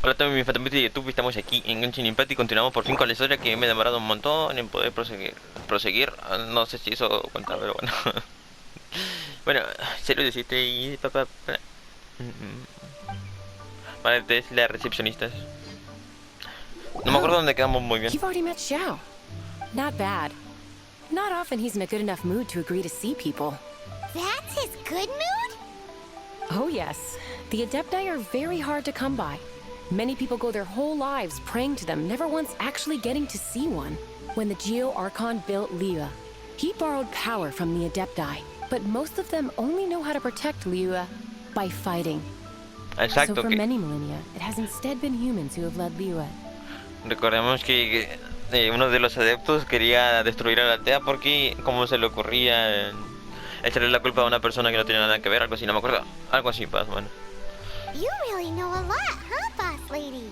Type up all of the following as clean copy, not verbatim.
Hola, también mi fantasma de YouTube. Estamos aquí en Genshin Impact y continuamos por fin con la historia que me he demorado un montón en poder proseguir. No sé si eso cuenta, pero bueno. Bueno, se lo deciste y papá. Vale, es la recepcionista. No me acuerdo Oh, dónde quedamos muy bien. you've already met Xiao. Not bad. Not often he's in a good enough mood to agree to see people. That's his good mood? Oh yes, the Adepti are very hard to come by. Many people go their whole lives praying to them, never once actually getting to see one. When the Geo Archon built Liyue, he borrowed power from the Adepti, but most of them only know how to protect Liyue by fighting. So Exacto, for que many millennia, it has instead been humans who have led Liyue. recordemos que uno de los adeptos quería destruir a la aldea porque, como se le ocurría, echarle la culpa a una persona que no tenía nada que ver, algo así, no me acuerdo. Algo así, más o menos. You really know a lot, huh, boss lady?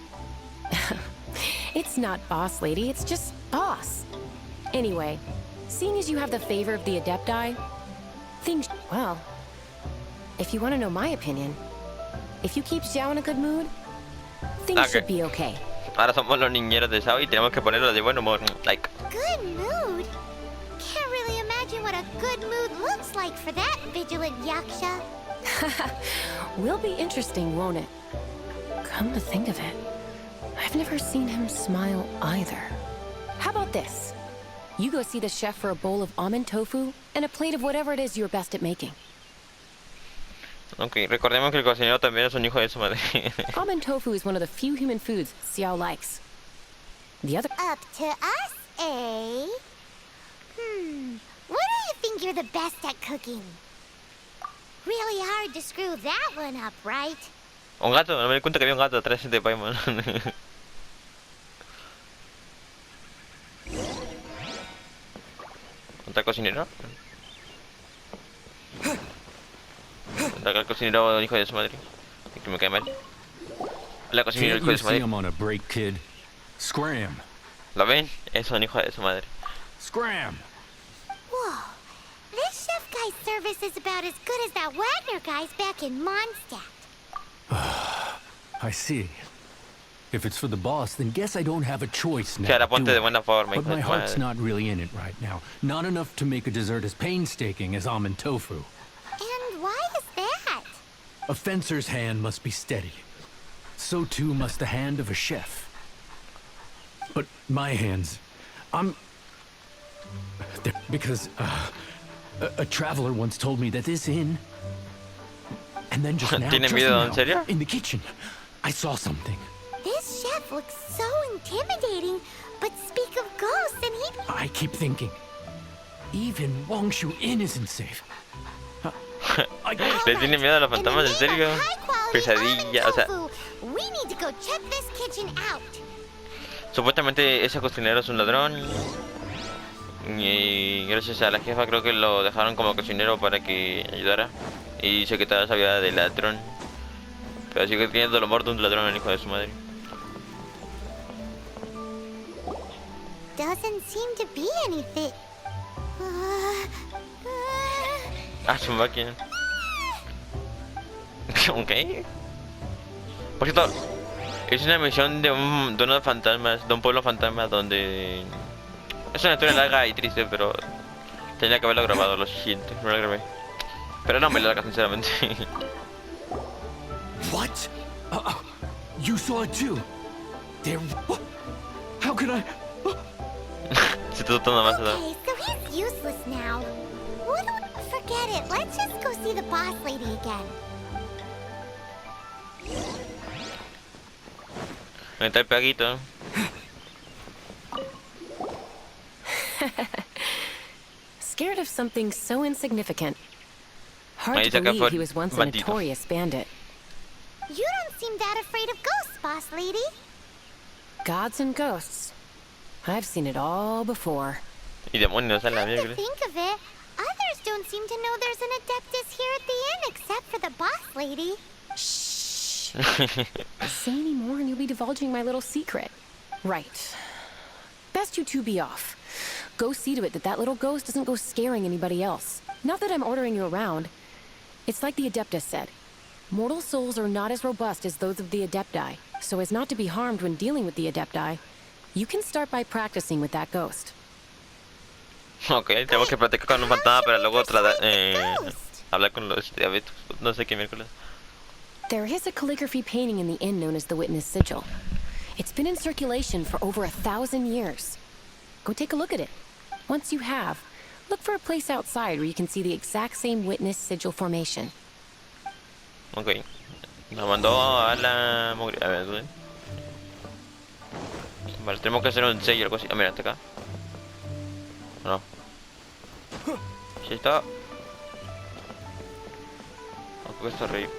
It's not boss lady, it's just boss. Anyway, seeing as you have the favor of the Adepti, things, well, if you want to know my opinion, if you keep Xiao in a good mood, things Okay. should be okay. Ahora somos los niñeros de Sao y tenemos que ponerlos de buen humor. Like. Good mood? Can't really imagine what a good mood looks like for that vigilant yaksha. Will be interesting, won't it? Come to think of it, I've never seen him smile either. How about this? You go see the chef for a bowl of almond tofu and a plate of whatever it is you're best at making. Ok, recordemos que el cocinero también es un hijo de su madre. Almond tofu is one of the few human foods Xiao likes. The other... Up to us, eh? What do you think you're the best at cooking? Really hard to screw that one up, right? Un gato, no me di cuenta que había un gato atrás de Paimon. ¿Está el cocinero? ¿Está el cocinero hijo de su madre? Que me cae mal. La cocinero Can't hijo you de su see madre. I'm on a break, kid? Scram! ¿Lo ven? Es un hijo de su madre. Scram! Whoa. This chef guy's service is about as good as that Wagner guy's back in Mondstadt. I see. If it's for the boss, then guess I don't have a choice now. Que ahora ponte do de I? buena forma, But hijo de my tu heart's madre. not really in it right now. Not enough to make a dessert as painstaking as almond tofu. And why is that? A fencer's hand must be steady. So too must the hand of a chef. But my hands, because a traveler once told me that this inn, and then just now, ¿Tiene just miedo, en now, serio? in the kitchen, I saw something. This chef looks so intimidating, but speak of ghosts and he... I keep thinking, even Wangshu Inn isn't safe. ¿Le tiene miedo a los fantasmas? ¿En serio? Pesadilla, o sea, We need to go check this kitchen out. supuestamente ese cocinero es un ladrón. Y gracias a la jefa creo que lo dejaron como cocinero para que ayudara. Y dice que toda esa vida de ladrón. Pero sigue teniendo el amor de un ladrón, el hijo de su madre. Doesn't seem to be anything. Ah, su máquina. Ok. Por cierto, es una misión de unos fantasmas, de un pueblo fantasma donde... Es una historia larga y triste, pero... Tenía que haberlo grabado, lo siento, no lo grabé. Pero no me larga, sinceramente. What? You saw it too? There. What? How could I? Se te nada más. Okay, so he's useless now. What do we... Forget it. Let's just go see the boss lady again. Ahí está el peguito. Scared of something so insignificant. Hard Ahí to saca believe por he was once a bandito. notorious bandit. You don't seem that afraid of ghosts, boss lady. Gods and ghosts. I've seen it all before. Y demonios a la Come to mierda. think of it, others don't seem to know there's an adeptus here at the inn except for the boss lady. Shh. Say any more and you'll be divulging my little secret. Right. Best you two be off. Go see to it that that little ghost doesn't go scaring anybody else. Not that I'm ordering you around. It's like the Adeptus said. Mortal souls are not as robust as those of the Adepti. So as not to be harmed when dealing with the Adepti, you can start by practicing with that ghost. Ok, tenemos que practicar con un fantasma para luego hablar con los diabetos. No sé qué miércoles. There is a calligraphy painting in the inn known as the Witness Sigil. It's been in circulation for over 1,000 years. Go take a look at it. Once you have, look for a place outside where you can see the exact same Witness Sigil formation. Ok. Nos mandó a la... A ver, ¿dónde? Vale, tenemos que hacer un sello o algo así. Ah, mira, está acá. No. Sí está. Aunque está arriba.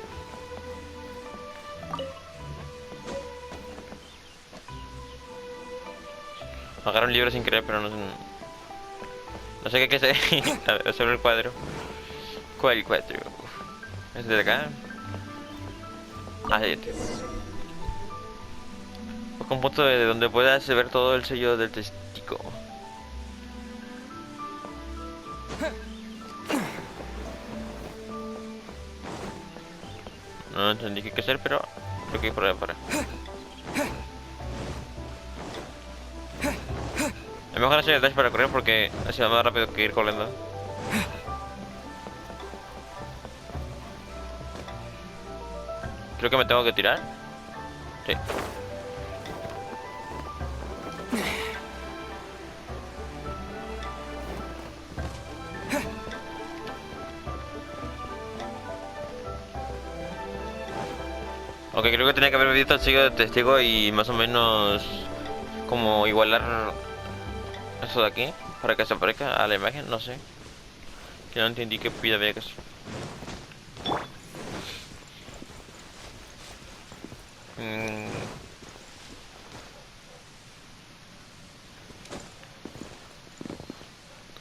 Agarra un libro sin querer, pero no sé. No sé qué hay que hacer. A ver, sobre el cuadro. ¿Cuál cuadro? ¿Es de acá? Ah, sí, este. Busca un punto de donde puedas ver todo el sello del testigo. No entendí qué hay que hacer, pero creo que hay por ahí afuera. Es mejor hacer el dash para correr porque así va más rápido que ir corriendo. Creo que me tengo que tirar. Sí. Ok, creo que tenía que haber visto el sello de testigo y más o menos como igualar eso de aquí para que se aparezca a la imagen, no sé. Que no entendí qué pida había que hacer.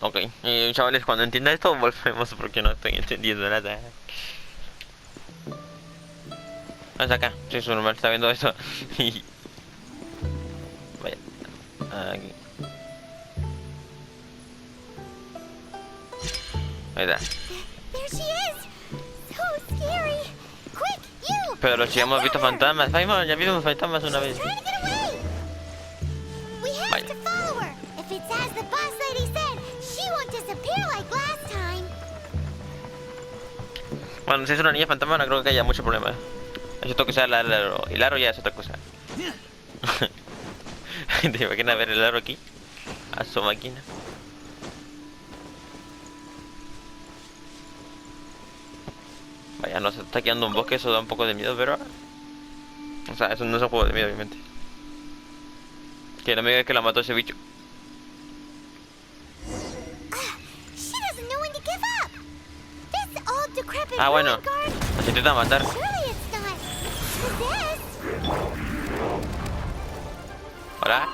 Ok, chavales, cuando entienda esto volvemos porque no estoy entendiendo nada. Hasta acá, sí, es normal, está viendo eso. Vaya, aquí. Ahí está. There she is! So scary! Quick, you! Pero si hemos visto fantasmas, ya vimos fantasmas una vez. Trying to get away! We have Vaya. to follow her. If it's as the boss lady said, she won't disappear like last time. Bueno, si es una niña fantasma no creo que haya mucho problema. Excepto que sea el aro. El aro ya es otra cosa. ¿Te imaginas ver el aro aquí? A su máquina. Vaya, nos está quedando un bosque, eso da un poco de miedo, pero... O sea, eso no es un juego de miedo, obviamente. Que no me digas que la mató ese bicho. She doesn't know when to give up. This old decrepit Ah, bueno. ruin guard. Nos intenta matar. Surely it's not possessed. Hola.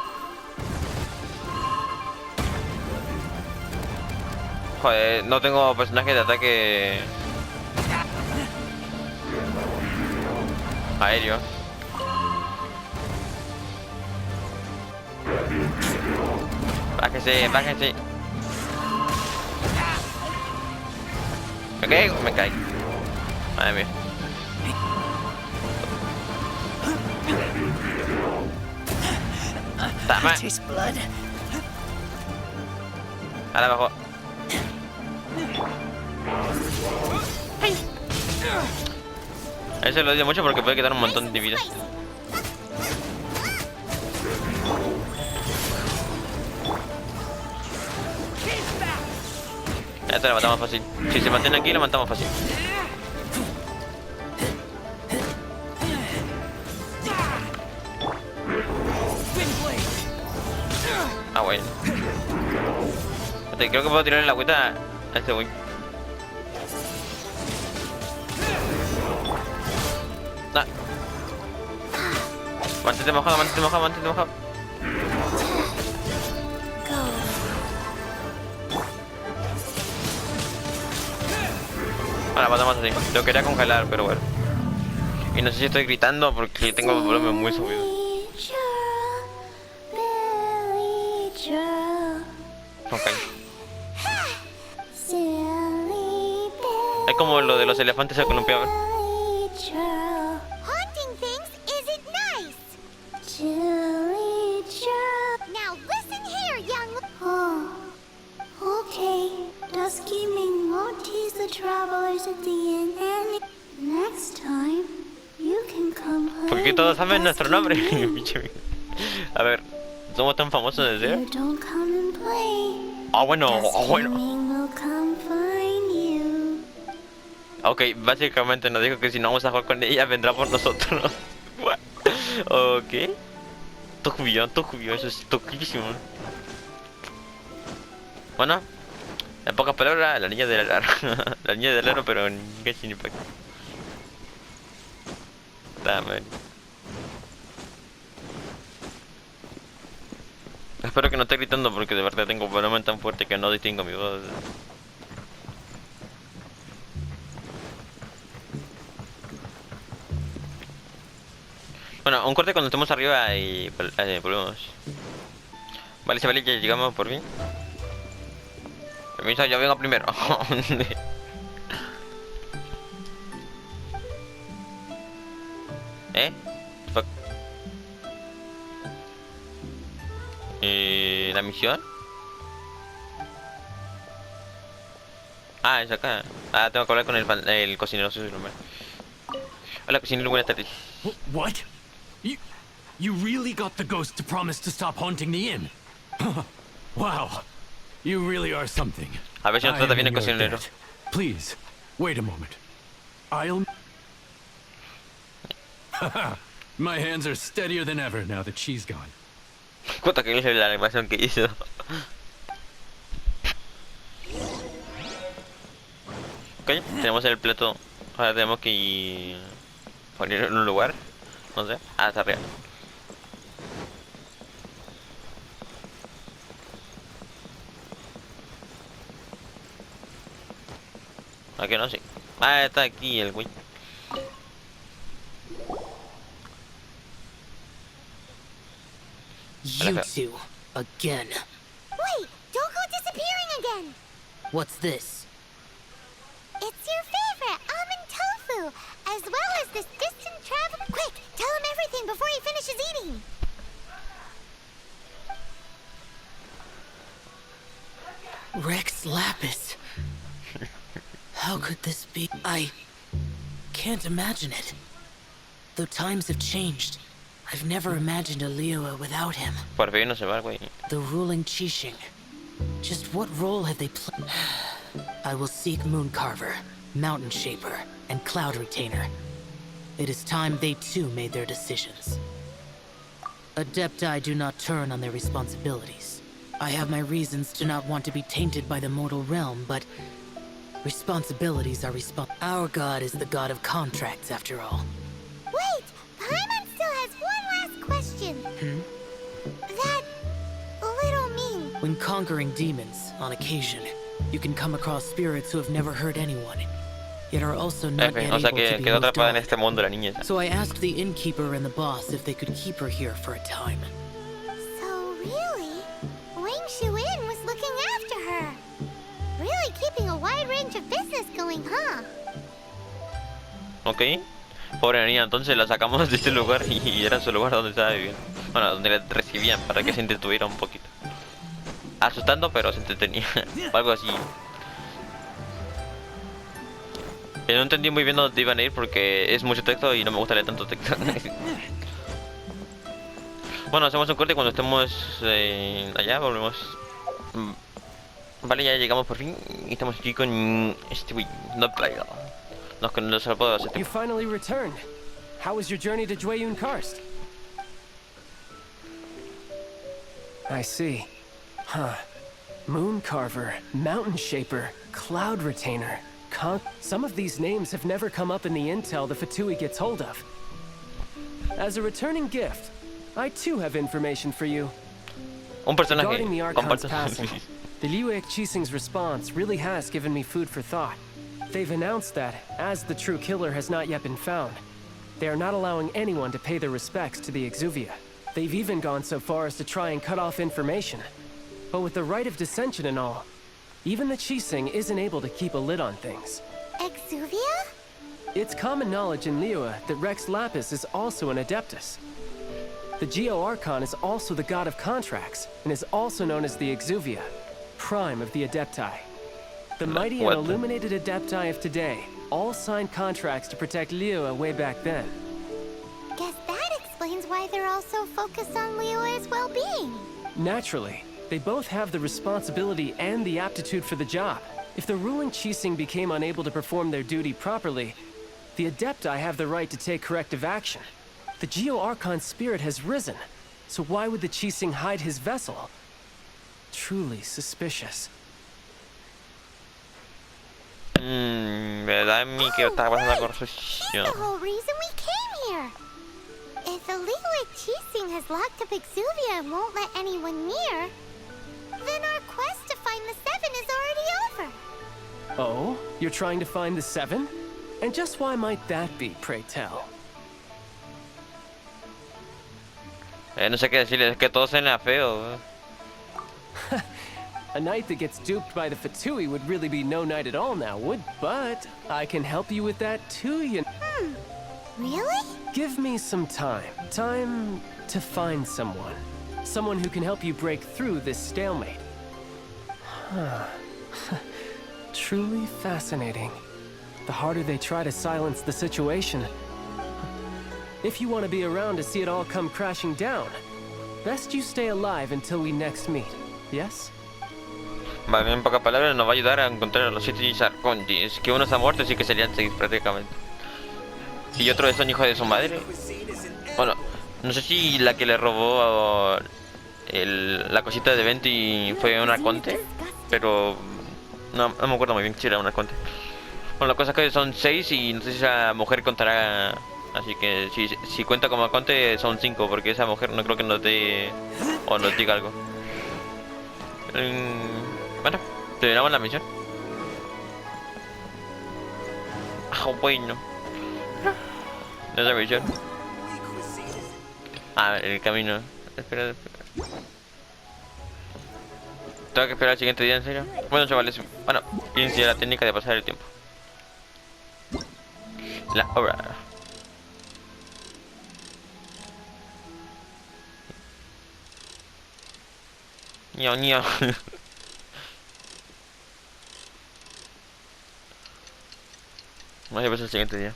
Joder, no tengo personaje de ataque aéreo. Bájese, bájese. Me caigo. Madre mía. Tama. Ahora abajo. Eso lo odio mucho porque puede quitar un montón de vidas. Esto lo matamos fácil. Si se mantiene aquí lo matamos fácil. Ah, bueno. Creo que puedo tirarle la agüita a este güey. Ah. Mantente mojado, mantente mojado, mantente mojado. Ahora matamos así. Lo quería congelar, pero bueno. Y no sé si estoy gritando porque tengo el volumen muy subido. Ok. Es como lo de los elefantes al columpiado. Haunting things isn't nice. Chilly chirp. Now listen here, young. Oh, okay. Descubrimos won't tease the travelers at the inn, and next time you can come play. ¿Por qué todos saben nuestro nombre? Descubrimos. A ver, somos tan famosos desde. You don't come and play. Ah, bueno, bueno. Descubrimos will come find you. Ok, básicamente nos dijo que si no vamos a jugar con ella, vendrá por nosotros. Ok. Tokubio, eso es toquísimo. Bueno, en pocas palabras, la niña del aro. La niña del aro, pero en Genshin Impact. Dame. Espero que no esté gritando porque de verdad tengo un volumen tan fuerte que no distingo mi voz. Bueno, un corte cuando estemos arriba y volvemos. Vale, se vale, ya llegamos por fin. Permiso, yo vengo primero. Fuck. ¿La misión? Ah, es acá. Ah, tengo que hablar con el cocinero, eso es lo malo. Hola, cocinero, buenas tardes. What? You really got the ghost to promise to stop haunting the inn? Wow. You really are something. A ver si nos trata bien el I am in your cocinero. debt. Please, wait a moment. I'll... My hands are steadier than ever now that she's gone. Cuenta que es la animación que hizo. Ok, tenemos el plato. Ahora tenemos que ponerlo en un lugar. No sé. Ah, está arriba. Aquí no, sí. Ah, está aquí el güey. You two, again. Wait, don't go disappearing again. What's this? It's your favorite, almond tofu, as well as this distant travel. Quick, tell him everything before he finishes eating. Rex Lapis. How could this be? I can't imagine it. Though times have changed, I've never imagined a Liyue without him. Por fin no se va, güey. The ruling Qixing. Just what role have they played? I will seek Moon Carver, Mountain Shaper, and Cloud Retainer. It is time they too made their decisions. Adepti do not turn on their responsibilities. I have my reasons to not want to be tainted by the mortal realm, but responsibilities are Our god is the god of contracts, after all. Wait, Paimon still has one last question. That little mean. When conquering demons, on occasion, you can come across spirits who have never hurt anyone, yet are also not yet O sea able que to be quedó moved atrapada en on. este mundo la niña esa. So I asked the innkeeper and the boss if they could keep her here for a time. So really, Wang Shuin was looking after her. Really keeping a wide range of business going, huh? Ok. Pobre niña, entonces la sacamos de este lugar y era su lugar donde estaba viviendo. Bueno, donde la recibían para que se entretuviera un poquito. Asustando, pero se entretenía. O algo así. No entendí muy bien dónde iban a ir porque es mucho texto y no me gusta leer tanto texto. Bueno, hacemos un corte y cuando estemos allá volvemos. Vale, ya llegamos por fin y estamos aquí con este güey, no playa. Nos salvó hace You tiempo. finally returned. How was your journey to Jueyun Karst? I see. Huh. Moon Carver, Mountain Shaper, Cloud Retainer, Some of these names have never come up in the intel the Fatui gets hold of. As a returning gift, I too have information for you. Un personaje. Regarding the Archon's Comparto. passing, the Liyue Qixing's response really has given me food for thought. They've announced that, as the true killer has not yet been found, they are not allowing anyone to pay their respects to the Exuvia. They've even gone so far as to try and cut off information. But with the right of dissension and all, even the Qixing isn't able to keep a lid on things. Exuvia? It's common knowledge in Liyue that Rex Lapis is also an Adeptus. The Geo Archon is also the god of contracts, and is also known as the Exuvia, prime of the Adepti. The mighty and What? illuminated Adepti of today all signed contracts to protect Liyue way back then. Guess that explains why they're all so focused on Liyue's well-being. Naturally, they both have the responsibility and the aptitude for the job. If the ruling Qixing became unable to perform their duty properly, the Adepti have the right to take corrective action. The Geo Archon's spirit has risen, so why would the Qixing hide his vessel? Truly suspicious. Verdad a mí que estaba pasando con He's sucio. the whole reason we came here. If the Liyue Qixing has locked up Exuvia and won't let anyone near, then our quest to find the Seven is already over. Oh? You're trying to find the Seven? And just why might that be, pray tell? No sé qué decirle, es que todo suena feo. A knight that gets duped by the Fatui would really be no knight at all now, would? But I can help you with that too, you know. Really? Give me some time. Time to find someone. Someone who can help you break through this stalemate. Truly fascinating. The harder they try to silence the situation. If you want to be around to see it all come crashing down, best you stay alive until we next meet, yes? Vale, en pocas palabras nos va a ayudar a encontrar a los 7 Arcontis. Que uno está muerto, así que serían 6 prácticamente. Y otro son hijos de su madre. Bueno, no sé si la que le robó la cosita de Venti fue un arconte, pero no me acuerdo muy bien si era un arconte. Bueno, la cosa es que son 6 y no sé si esa mujer contará. Así que si cuenta como arconte son 5, porque esa mujer no creo que nos dé o nos diga algo. Bueno, terminamos la misión. Ah, bueno. Esa misión. Ah, el camino. Espera. Tengo que esperar al siguiente día, en serio. Bueno, chavales. Bueno, inicia la técnica de pasar el tiempo. La obra. Ño, ño. Vamos a ver el siguiente día.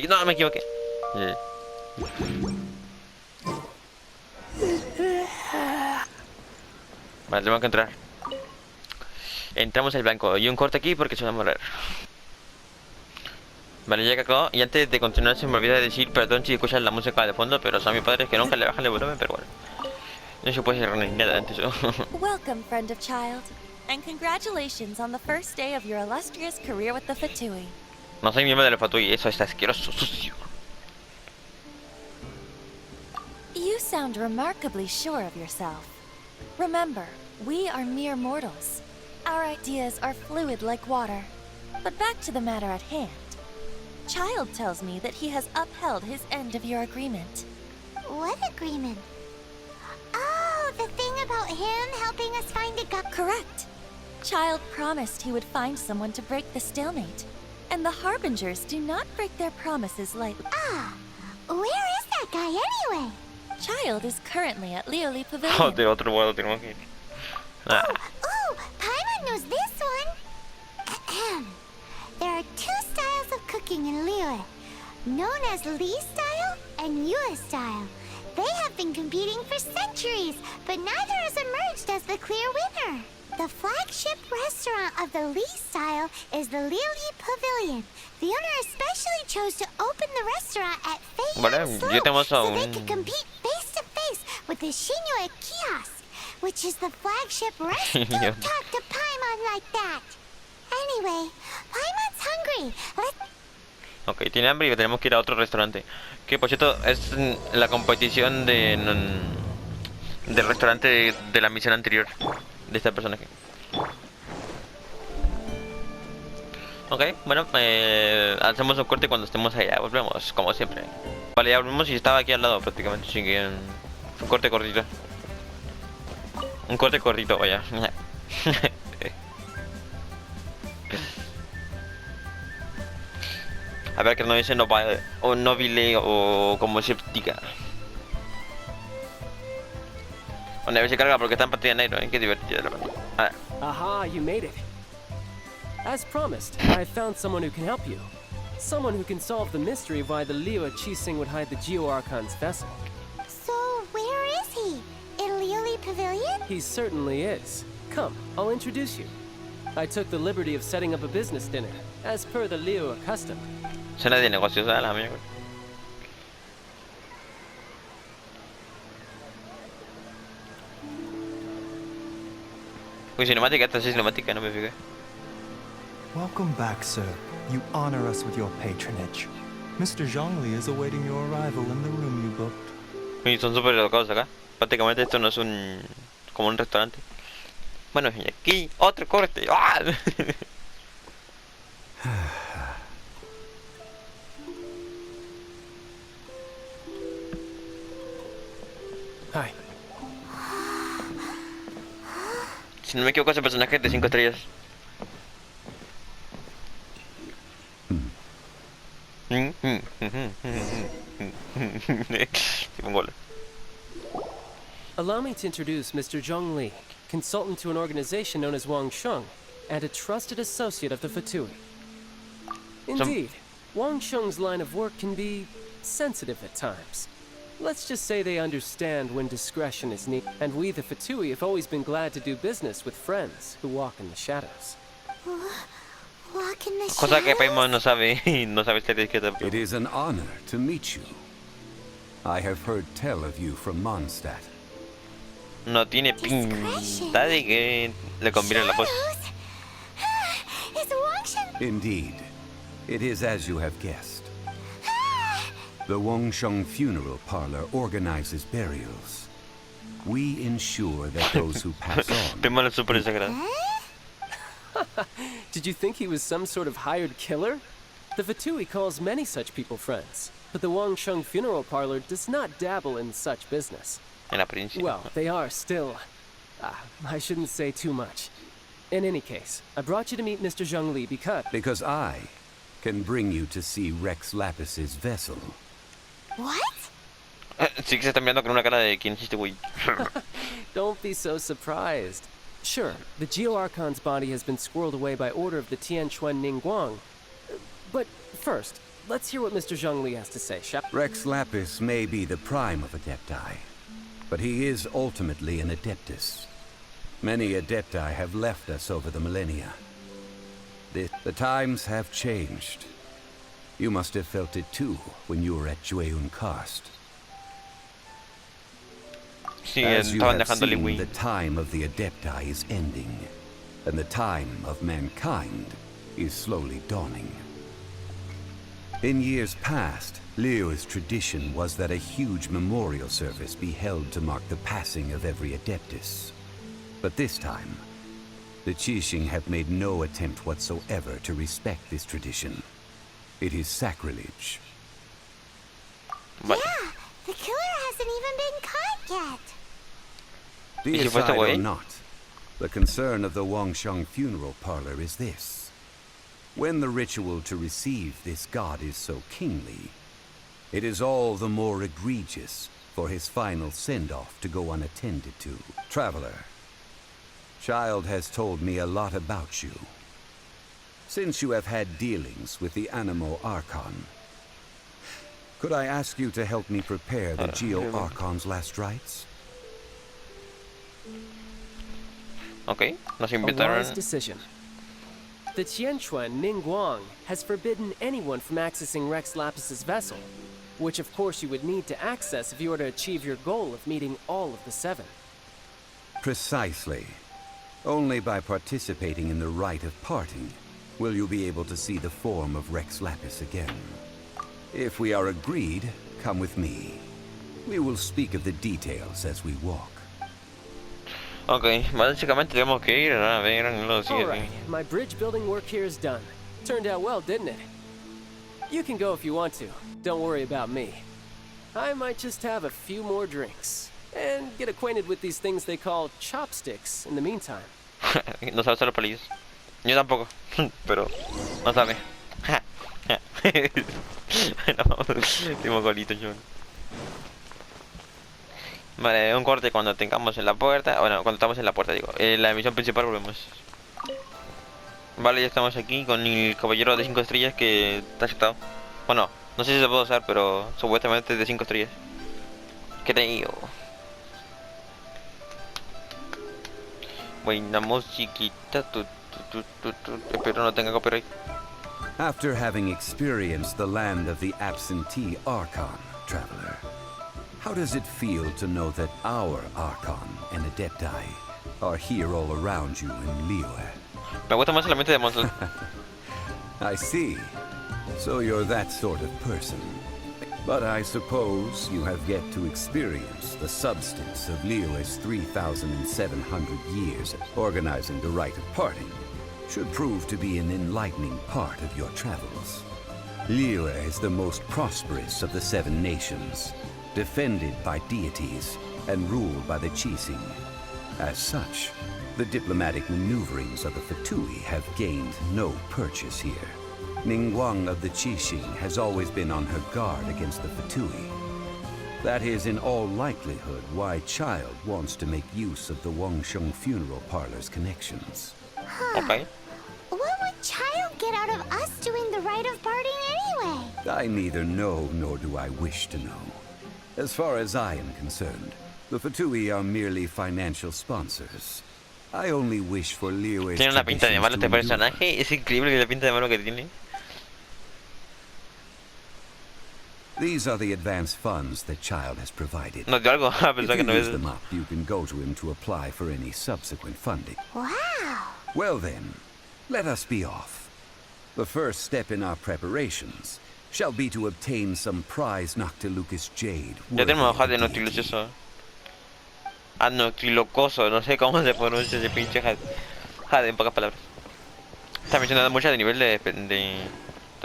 No, me equivoqué. Vale, tenemos que entrar. Entramos al blanco y un corte aquí porque se va a morir. Vale, ya que acabó. Y antes de continuar se me olvida decir perdón si escuchan la música de fondo, pero son mis padres que nunca le bajan el volumen, pero bueno. No se puede hacer ni nada antes. Welcome, friend of child, and congratulations on the first day of your illustrious career with the Fatui. No soy miembro de la Fatui, eso está asqueroso, sucio. You sound remarkably sure of yourself. Remember, we are mere mortals. Our ideas are fluid like water. But back to the matter at hand. Child tells me that he has upheld his end of your agreement. What agreement? Oh, the thing about him helping us find a god. Correct. Child promised he would find someone to break the stalemate. And the Harbingers do not break their promises lightly. Ah, where is that guy anyway? Child is currently at Lioli Oh, Pavilion. de otro modo tenemos que ir. Ah. Oh, Paimon knows this one. Ahem. There are two styles of cooking in Liyue, known as Li style and Yue style. They have been competing for centuries, but neither has emerged as the clear winner. The flagship restaurant of the Li style is the Lioli Pavilion. The owner especially chose to open the restaurant at Vale, Feiyan ya tenemos Slope a so they un- could compete face to face with the Shinyue Kiosk, which is the flagship restaurant. Don't talk to Paimon like that. Anyway, Paimon's hungry. Let's Ok, tiene hambre y tenemos que ir a otro restaurante. Que por cierto es la competición del restaurante de la misión anterior de este personaje. Ok, bueno, hacemos un corte cuando estemos allá, volvemos, como siempre. Vale, ya volvemos y estaba aquí al lado prácticamente, así que un corte cortito. Un corte cortito, vaya. A ver que no dice nobile o nobile o como se diga. Bueno, a ver si carga porque está en pantalla negro, qué divertido la verdad. A ver. Aha, you made it. As promised, I found someone who can help you. Someone who can solve the mystery of why the Liu Qixing would hide the Geo Archon's vessel. So, where is he? In Liuli Pavilion? He certainly is. Come, I'll introduce you. I took the liberty of setting up a business dinner, as per the Liu custom. Cena de negocios, a la mierda. Uy, cinemática, esta sí es cinemática, no me fijé. Welcome back, sir. You honor us with your patronage. Mr. Zhongli is awaiting your arrival in the room you booked. Uy, son súper educados acá. Prácticamente esto no es un... como un restaurante. Bueno, y aquí, otro corte. ¡Ah! Hi. Si no me equivoco, ese personaje es de 5 estrellas. Allow me to introduce Mr. Zhong Li, consultant to an organization known as Wang Sheng, and a trusted associate of the Fatui. Indeed, Wang Sheng's line of work can be sensitive at times. Let's just say they understand when discretion is needed, and we the Fatui have always been glad to do business with friends who walk in the shadows. Walk in the Cosa que shadows? Paimon no sabe, no sabe esta etiqueta. It is an honor to meet you. I have heard tell of you from Mondstadt. No tiene pinta de que le combine la voz. Shadows? Is Wang Sheng... Indeed, it is as you have guessed. The Wangsheng Funeral Parlor organizes burials. We ensure that those who pass on... Paimon es súper exagerado. Did you think he was some sort of hired killer? The Fatui calls many such people friends, but the Wang Sheng Funeral Parlor does not dabble in such business. En la provincia. Well, they are still... I shouldn't say too much. In any case, I brought you to meet Mr. Zhong Li because... Because I can bring you to see Rex Lapis's vessel. What? Sí que se está mirando con una cara de quién es este güey. Don't be so surprised. Sure, the Geo Archon's body has been squirreled away by order of the Tianquan Ningguang. But first, let's hear what Mr. Zhong Li has to say, shall Rex Lapis may be the prime of Adepti, but he is ultimately an Adeptus. Many Adepti have left us over the millennia. The times have changed. You must have felt it too when you were at Jueyun Karst. Sí, As you estaban have dejándole seen, güey. the time of the Adepti is ending, and the time of mankind is slowly dawning. In years past, Liu's tradition was that a huge memorial service be held to mark the passing of every Adeptus. But this time, the Qixing have made no attempt whatsoever to respect this tradition. It is sacrilege. Vale. Yeah, the killer hasn't even been caught yet. Be si fuese aside or güey? not, the concern of the Wangsheng Funeral Parlor is this. When the ritual to receive this god is so kingly, it is all the more egregious for his final send-off to go unattended to. Traveler, Child has told me a lot about you. Since you have had dealings with the Animo Archon, could I ask you to help me prepare the Geo Archon's last rites? Ok, nos A invitaron. wise decision. The Tianquan Ningguang has forbidden anyone from accessing Rex Lapis's vessel, which of course you would need to access if you were to achieve your goal of meeting all of the seven. Precisely. Only by participating in the rite of parting will you be able to see the form of Rex Lapis again. If we are agreed, come with me. We will speak of the details as we walk. Ok, básicamente tenemos que ir a ver lo All siguiente. right, my bridge building work here is done. Turned out well, didn't it? You can go if you want to. Don't worry about me. I might just have a few more drinks. And get acquainted with these things they call chopsticks in the meantime. No sabe hacer los palillos. Yo tampoco, pero no sabe. No, tengo golito yo. Vale, un corte cuando tengamos en la puerta. Bueno, cuando estamos en la puerta, digo. En la misión principal volvemos. Vale, ya estamos aquí con el caballero de 5 estrellas que está aceptado. Bueno, no sé si se puede usar, pero supuestamente es de 5 estrellas. Creo. Buena musiquita. Espero no tenga copyright. After having experienced the land of the absentee Archon, traveler, how does it feel to know that our Archon and Adepti are here all around you in Liyue? Me gusta más la mente de monstruos. I see. So you're that sort of person. But I suppose you have yet to experience the substance of Liyue's 3,700 years. Organizing the rite of parting should prove to be an enlightening part of your travels. Liyue is the most prosperous of the 7 nations, defended by deities and ruled by the Qixing. As such, the diplomatic maneuverings of the Fatui have gained no purchase here. Ningguang of the Qixing has always been on her guard against the Fatui. That is in all likelihood why Child wants to make use of the Wangsheng funeral parlor's connections. Okay. What would Child get out of us doing the rite of parting anyway? I neither know nor do I wish to know. As far as I am concerned, the Fatui are merely financial sponsors. I only wish for Liyue's Tiene una pinta de malo este traditions to endure. personaje. Es increíble la pinta de malo que tiene. These are the advance funds that Child has provided. ¿Nos dio algo? A If pesar que you no use es. them up, you can go to him to apply for any subsequent funding. Wow. Well then, let us be off. The first step in our preparations shall be to obtain some prize Noctilucus jade. Ya worthy tenemos of hojas the de deity. noctilucoso. Ah, noctilocoso. No sé cómo se pronuncia ese pinche jade. Jade, en pocas palabras. Está mencionando muchas de nivel de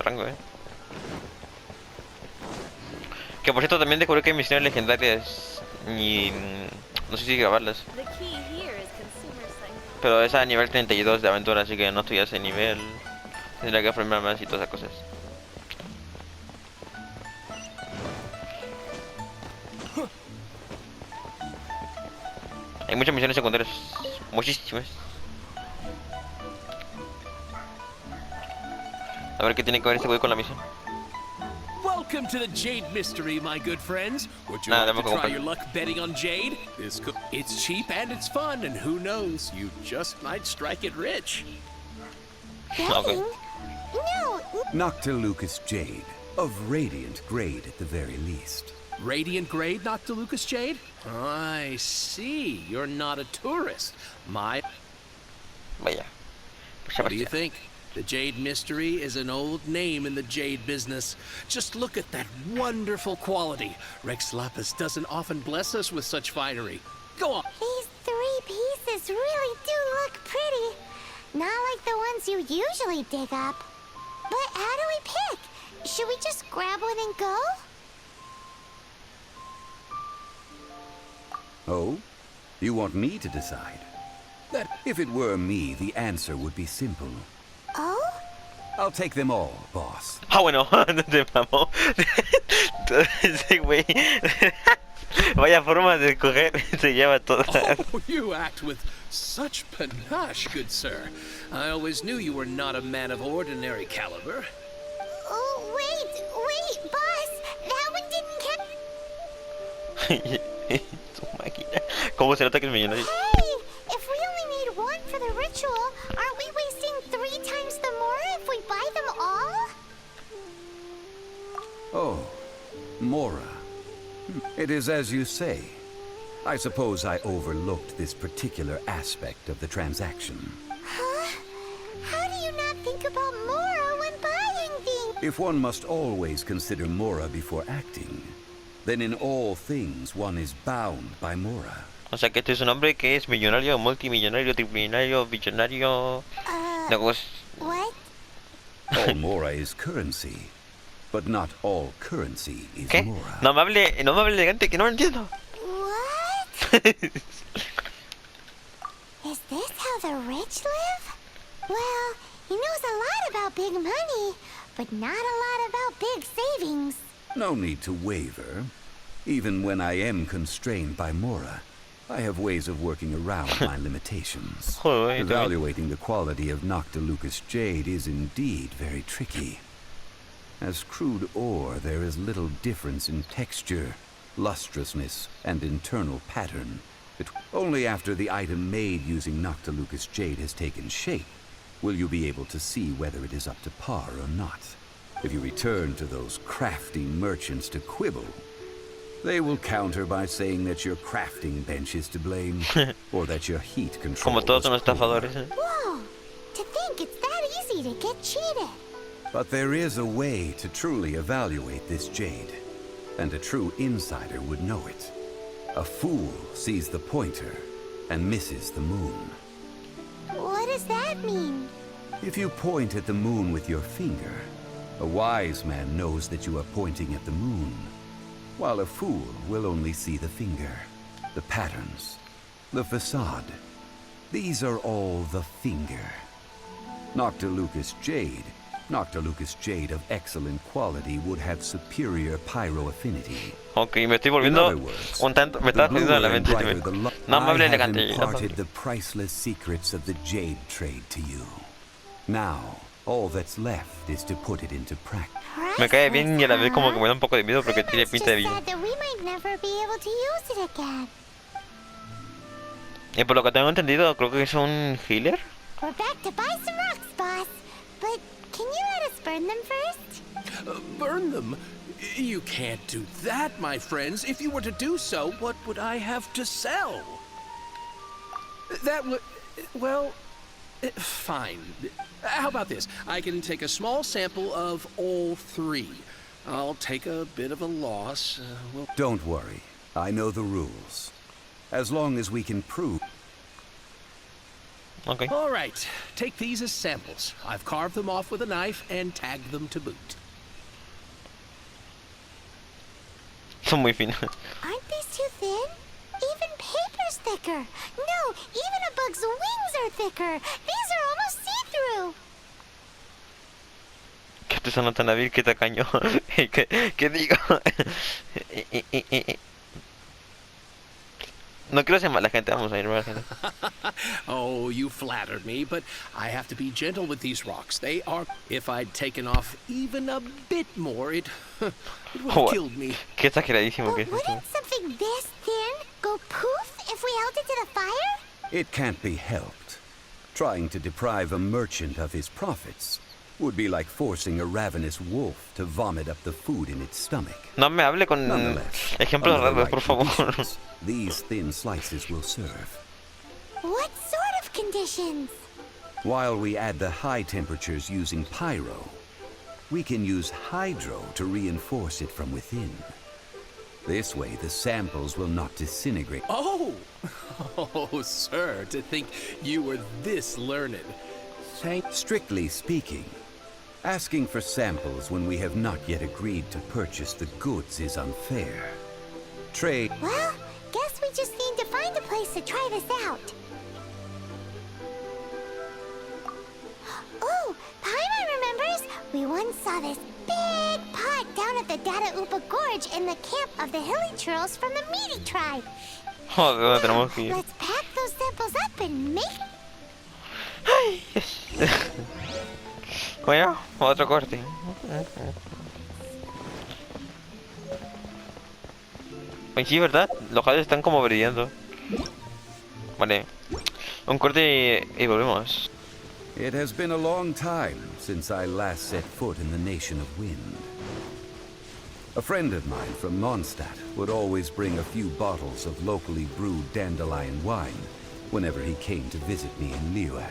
rango, Que por cierto también descubrí que hay misiones legendarias y no sé si grabarlas. Pero esa a nivel 32 de aventura, así que no estoy a ese nivel. Tendría que formar más y todas esas cosas. Hay muchas misiones secundarias. Muchísimas. A ver qué tiene que ver este güey con la misión. Welcome to the Jade Mystery, my good friends. Would you Nah, like dame to como try pa- your luck betting on Jade? It's cheap and it's fun, and who knows, you just might strike it rich. Okay. No, Noctilucus jade, of radiant grade at the very least. Radiant grade, Noctilucus Jade? I see. You're not a tourist. Vaya. What do you think? The Jade Mystery is an old name in the jade business. Just look at that wonderful quality. Rex Lapis doesn't often bless us with such finery. Go on. these 3 pieces really do look pretty. Not like the ones you usually dig up. But how do we pick? Should we just grab one and go? Oh? You want me to decide? That if it were me, the answer would be simple. Oh? I'll take them all, boss. Ah, bueno, no te mamó. Ese güey. Vaya forma de escoger, se lleva todas. Oh, you act with such panache, good sir. I always knew you were not a man of ordinary caliber. Oh, wait, boss. That one didn't count. Su máquina. ¿Cómo se nota que es millonario? Hey, if we only need one for the ritual, aren't we wasting 3 times the more if we buy them all? Oh, Mora. It is as you say. I suppose I overlooked this particular aspect of the transaction. Huh? How do you not think about Mora when buying things? If one must always consider Mora before acting, then in all things one is bound by Mora. O sea que este es un hombre que es millonario, multimillonario, trimillonario, billonario. Uh, Negocio. what? All Mora is currency, but not all currency is ¿Qué? Mora. No me hable elegante, que no lo entiendo. What? Is this how the rich live? Well, he knows a lot about big money, but not a lot about big savings. No need to waver. Even when I am constrained by Mora, I have ways of working around my limitations. Joder, Evaluating the quality of Noctilucous jade is indeed very tricky. As crude ore, there is little difference in texture, lustrousness, and internal pattern. Only after the item made using Noctilucous jade has taken shape will you be able to see whether it is up to par or not. If you return to those crafty merchants to quibble, they will counter by saying that your crafting bench is to blame, or that your heat control Como todos son was poor. estafadores. Whoa! To think it's that easy to get cheated. But there is a way to truly evaluate this jade, and a true insider would know it. A fool sees the pointer and misses the moon. What does that mean? If you point at the moon with your finger, a wise man knows that you are pointing at the moon, while a fool will only see the finger, the patterns, the facade. These are all the finger. Noctilucous jade of excellent quality would have superior pyro affinity. Ok, me estoy In volviendo other words, un tanto. Me the está jodiendo bluer la and mente. brighter the lo- No me I hable have elegante. No me imparted hable. the priceless secrets of the jade trade to you. Now, all that's left is to put it into practice. Me cae bien y a la vez como que me da un poco de miedo porque tiene It's pinta de just villano. sad that we might never be able to use it again. Y por lo que tengo entendido, creo que es un healer. We're back to buy some rocks, boss. But can you let us burn them first? Burn them? You can't do that, my friends. If you were to do so, what would I have to sell? That would... well... fine. How about this? I can take a small sample of all three. I'll take a bit of a loss. Don't worry, I know the rules. As long as we can prove... Ok. All right, take these as samples. I've carved them off with a knife and tagged them to boot. Son muy finos. Aren't these too thin? Even paper's thicker. No, even a bug's wings are thicker. These are almost see-through. Que artesano tan hábil, que tacaño. ¿Qué digo? No quiero ser mala gente, vamos a ir mala gente. Oh, you flattered me, but I have to be gentle with these rocks. They are... If I'd taken off even a bit more, it would have Joder, killed me. qué exageradísimo que But es esto. wouldn't something this thin go poof if we held it to the fire? It can't be helped. Trying to deprive a merchant of his profits would be like forcing a ravenous wolf to vomit up the food in its stomach. No me hable con Nonetheless, ejemplos under the raros, right por favor. conditions, these thin slices will serve. What sort of conditions? While we add the high temperatures using pyro, we can use hydro to reinforce it from within. This way, the samples will not disintegrate. Oh! Oh, sir, to think you were this learned. Strictly speaking, asking for samples when we have not yet agreed to purchase the goods is unfair. Trade... Well, guess we just need to find a place to try this out. Oh, Paimon remembers we once saw this big pot down at the Dada Upa Gorge in the camp of the hilly churls from the Meaty tribe. Joder, ¿dónde tenemos que ir? Let's pack those samples up and make... Bueno, otro corte. Pues sí, ¿verdad? Los jades están como brillando. Vale. Un corte y volvemos. It has been a long time since I last set foot in the Nation of Wind. A friend of mine from Mondstadt would always bring a few bottles of locally brewed dandelion wine whenever he came to visit me in Liyue.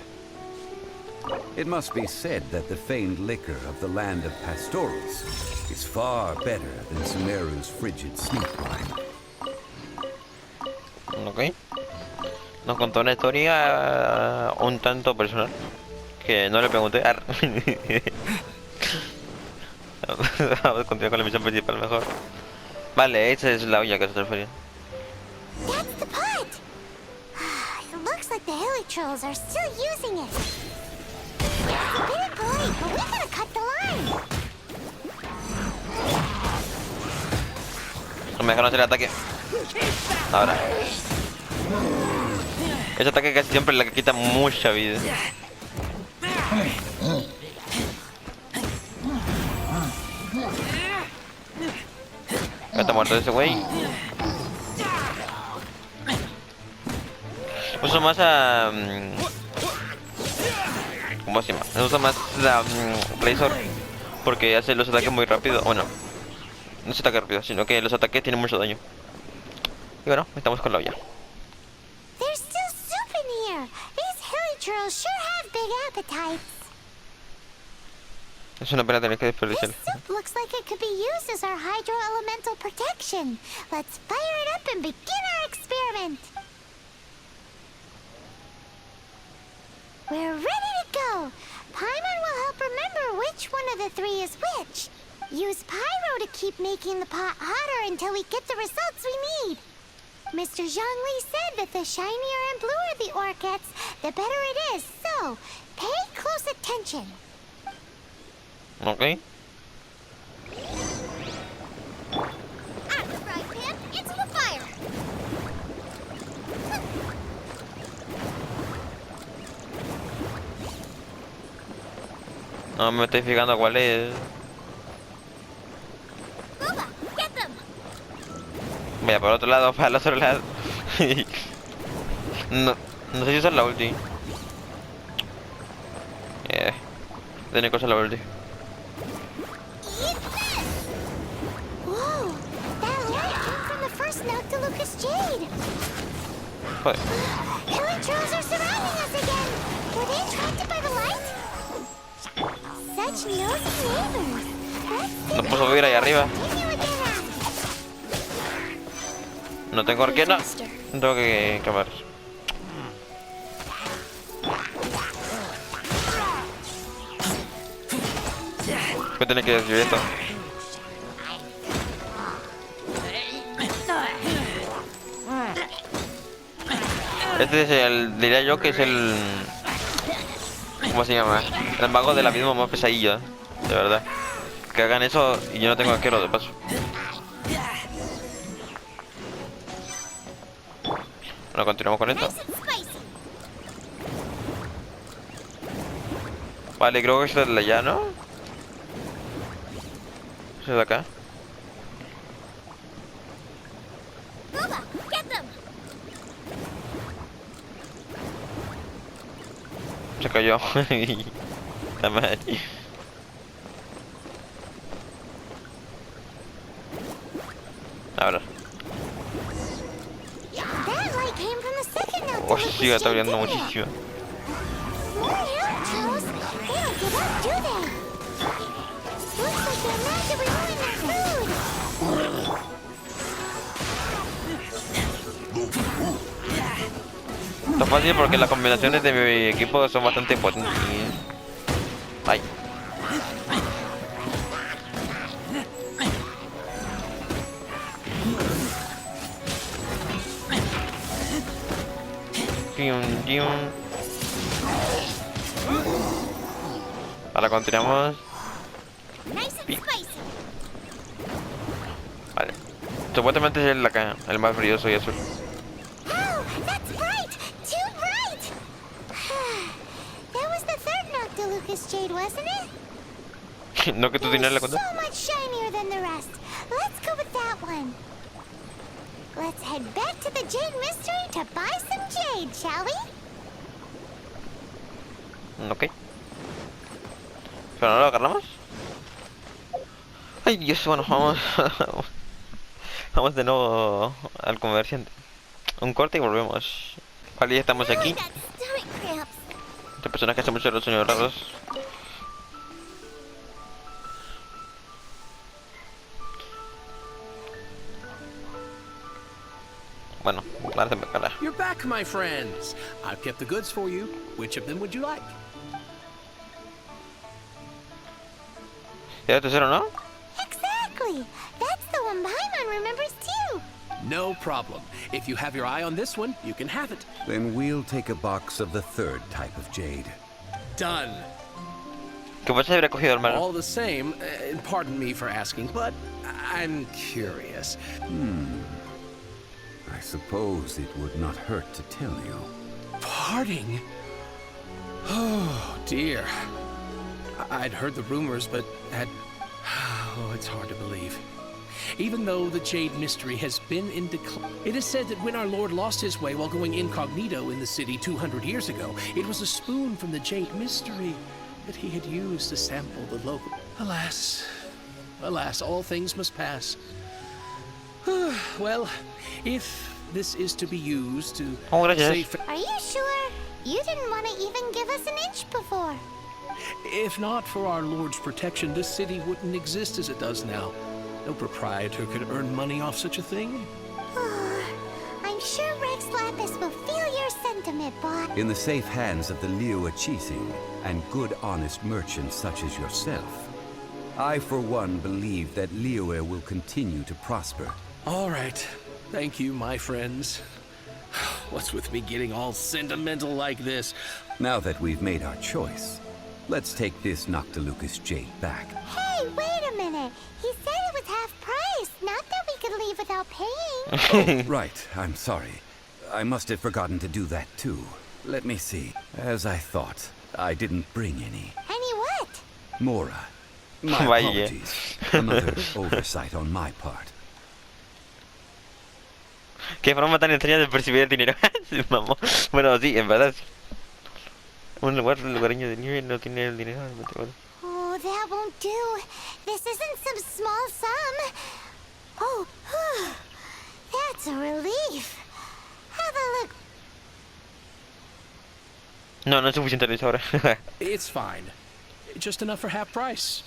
It must be said that the famed liquor of the land of pastorals is far better than Sumeru's frigid snake wine. Ok. Nos contó una historia un tanto personal. Que no le pregunté. Vamos a continuar con la misión principal mejor. Vale, esa es la olla que se refería. That's the pot! It looks like the hilly trolls are still using it. It's a bit impolite, but we gotta cut the line. No me dejaron hacer el ataque. Ahora. Ese ataque casi siempre es la que quita mucha vida. Ya está muerto ese güey. Uso más a... ¿cómo se llama? Uso más la Razor porque hace los ataques muy rápido. Bueno, no se ataca rápido, sino que los ataques tienen mucho daño. Y bueno, estamos con la olla. There's still soup in here. These hilly trolls sure have big appetites. Es una pena tener que desperdiciar. This soup looks like it could be used as our hydro elemental protection. Let's fire it up and begin our experiment. We're ready to go. Paimon will help remember which one of the three is which. Use pyro to keep making the pot hotter until we get the results we need. Mr. Zhongli said that the shinier and bluer the ore gets, the better it is. So, pay close attention. Ok. Out the frying pan, into the fire. No me estoy fijando cuál es. Booba, get them. Vaya, por otro lado, para el otro lado. No, no sé si usar la ulti. Tiene cosa la ulti. Eat this. Whoa, that light came from the first Noctilucous Jade. Joder. Hilly trolls are surrounding us again. Were they attracted by the light? Such nosy neighbors. Let's No puedo subir ahí arriba. continue with their act. No tengo arquera. Tengo que acabar. Voy a tener que desviar esto. Este es el, diría yo que es el... ¿cómo se llama? El mago del abismo más pesadillo, de verdad. Que hagan eso y yo no tengo arquero de paso. Bueno, continuamos con esto. Nice and spicy. Vale, creo que esta es la ya, ¿no? Esa es de acá. Booba, get them. Se cayó. Está mal. Ahora. That light came from the second Oh, Noctilucous sí, está Jade, brillando didn't it? muchísimo. More hilly trolls. They don't give up, do they? Looks like they're mad that we ruined their food. Está fácil porque las combinaciones de mi equipo son bastante potentes. Ay. Pium, pium. Ahora continuamos. Nice and spicy. Vale. Supuestamente es el más brilloso y azul. Oh, that's bright! Too bright! That was the third Noctilucous Jade, wasn't it? No que tú tienes la They're cuenta. so much shinier than the rest. Let's go with that one. Let's head back to the Jade Mystery to buy some jade, shall we? Ok. ¿Pero no lo agarramos? Ay Dios, bueno, vamos. Vamos de nuevo al comerciante. Un corte y volvemos. Vale, ya estamos aquí. Ooh, that stomach cramps. Este personaje hace mucho los sueños raros. Bueno, lánceme cara. You're back, my friends. I've kept the goods for you. Which of them would you like? ¿Ya tercero, no? Exactly. That's the one Paimon remembers too. No problem. If you have your eye on this one, you can have it. Then we'll take a box of the third type of jade. Done. ¿Qué pasa si hubiera cogido el malo? All the same, pardon me for asking, but I'm curious. I suppose it would not hurt to tell you. Parting? Oh, dear. I'd heard the rumors, but it's hard to believe. Even though the Jade Mystery has been in decline, it is said that when our Lord lost his way while going incognito in the city 200 years ago, it was a spoon from the Jade Mystery that he had used to sample the local. Alas, all things must pass. Well, if this is to be used to save... Are you sure? You didn't want to even give us an inch before. If not for our Lord's protection, this city wouldn't exist as it does now. No proprietor could earn money off such a thing. I'm sure Rex Lapis will feel your sentiment, but... In the safe hands of the Liu Chising and good honest merchants such as yourself, I for one believe that Liyue will continue to prosper. All right. Thank you, my friends. What's with me getting all sentimental like this? Now that we've made our choice, let's take this Noctilucous jade back. Hey, wait a minute. He said it was half price, not that we could leave without paying. Right, I'm sorry. I must have forgotten to do that too. Let me see. As I thought, I didn't bring any. Any what? Mora. My apologies. Another oversight on my part. Qué forma tan extraña de percibir el dinero. Vamos. Bueno, sí, en verdad. Un lugareño de nieve no tiene el dinero. Oh, that won't do. This isn't some small sum. Oh, that's a relief. Have a look. No, no es suficiente Luis ahora. It's fine. Just enough for half price.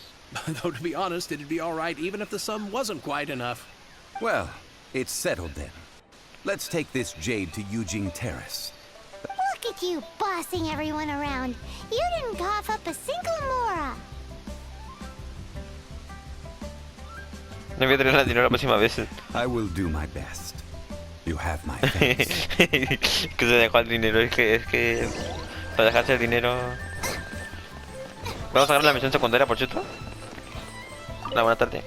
Though to be honest, it'd be all right even if the sum wasn't quite enough. Well, it's settled then. Let's take this jade to Yujing Terrace. Look at you bossing everyone around. You didn't cough up a single Mora. No voy a tener el dinero la próxima vez. I will do my best. You have my thanks. Que se dejó el dinero, es que para dejarse el dinero. Vamos a agarrar la misión secundaria, por cierto. La buena tarde.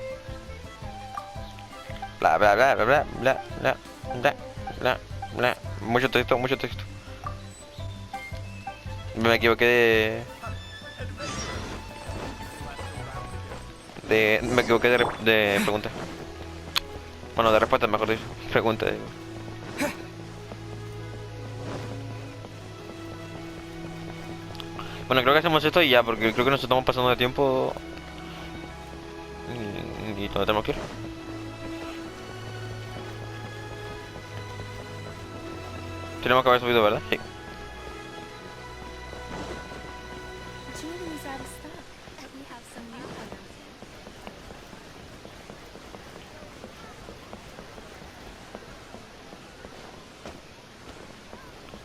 Bla bla bla bla bla bla bla bla bla bla. Mucho texto, mucho texto. Me equivoqué me equivoqué de pregunta. Bueno, de respuesta, mejor dicho. Pregunta. Bueno, creo que hacemos esto y ya, porque creo que nos estamos pasando de tiempo. Y no tenemos que ir. Tenemos que haber subido, ¿verdad? Sí.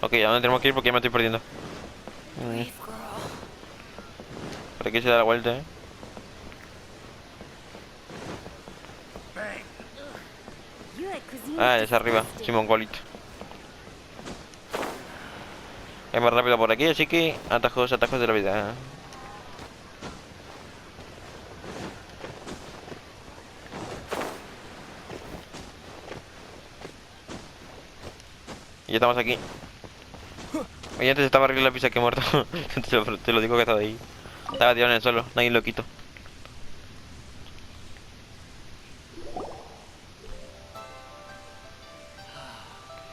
Ok, ¿a dónde tenemos que ir? Porque ya me estoy perdiendo. Por aquí se da la vuelta, Ah, es arriba, Simón Golito. Es más rápido por aquí, así que atajos de la vida. Y ya estamos aquí. Oye, antes estaba arriba la pizza que he muerto. te lo digo que estaba ahí. Estaba tirado en el suelo, nadie lo quito.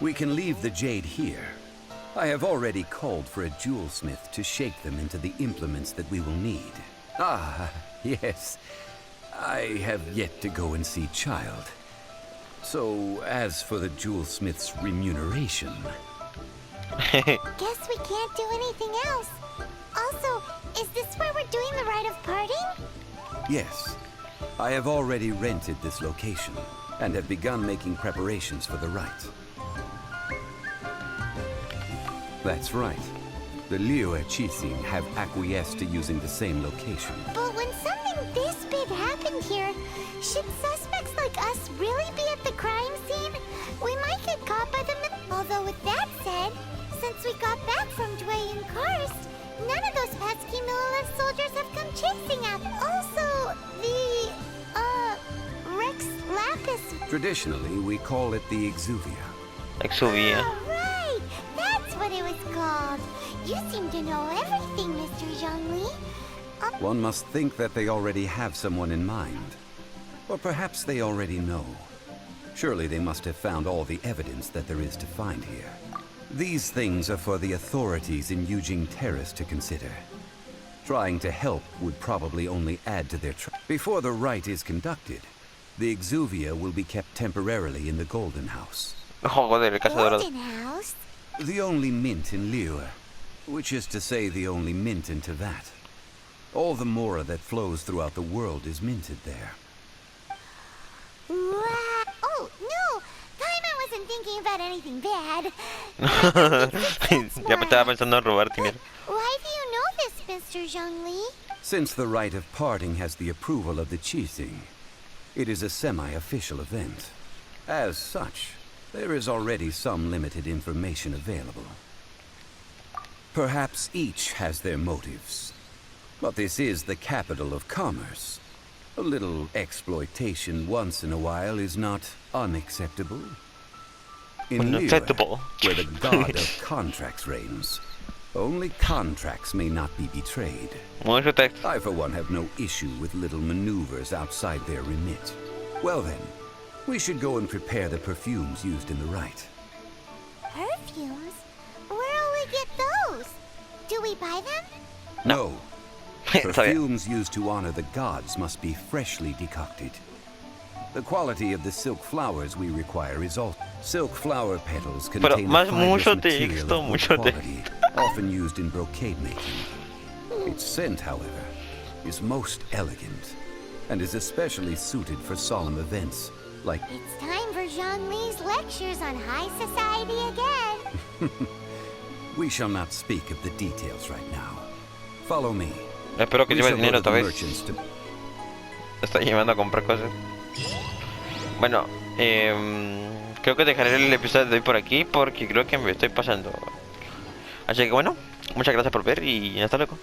We can leave the jade here. I have already called for a jewelsmith to shape them into the implements that we will need. Ah, yes. I have yet to go and see Child. So, as for the jewelsmith's remuneration... Guess we can't do anything else. Also, is this where we're doing the rite of parting? Yes. I have already rented this location, and have begun making preparations for the rite. That's right. The Liyue Chising have acquiesced to using the same location. But when something this big happened here, should some since we got back from Dway and Karst, none of those pesky Millelith soldiers have come chasing us. Also, the, Rex Lapis. Traditionally, we call it the Exuvia. Exuvia. Oh, right! That's what it was called. You seem to know everything, Mr. Zhongli. One must think that they already have someone in mind. Or perhaps they already know. Surely they must have found all the evidence that there is to find here. These things are for the authorities in Eugene Terrace to consider. Trying to help would probably only add to their Before the rite is conducted, the Exuvia will be kept temporarily in the Golden House. Joder, el Casa Dorada. Golden House? The only mint in Liyue, which is to say the only mint in Tevat. All the mora that flows throughout the world is minted there. Wow. Oh, no! Paimon wasn't thinking about anything bad. Ya me estaba pensando en robar dinero. Why do you know this, Mr. Zhongli? Since the rite of parting has the approval of the Qixing, it is a semi-official event. As such, there is already some limited information available. Perhaps each has their motives. But this is the capital of commerce. A little exploitation once in a while is not unacceptable. In Liyue, Unacceptable. where the god of contracts reigns, only contracts may not be betrayed. Mucho texto. I, for one, have no issue with little maneuvers outside their remit. Well then, we should go and prepare the perfumes used in the rite. Perfumes? Where'll we get those? Do we buy them? No. Está bien. Perfumes used to honor the gods must be freshly decocted. The quality of the silk flowers we require is all. Silk flower petals Pero contain a más fibrous mucho material texto, of good mucho quality, often used in brocade making. Its scent, however, is most elegant, and is especially suited for solemn events, like... It's time for Zhongli's lectures on high society again. We shall not speak of the details right now. Follow me. Espero que We lleve shall go dinero to the otra vez. merchants to... Te está llevando a comprar cosas. Bueno, creo que dejaré el episodio de hoy por aquí porque creo que me estoy pasando. Así que bueno, muchas gracias por ver y hasta luego.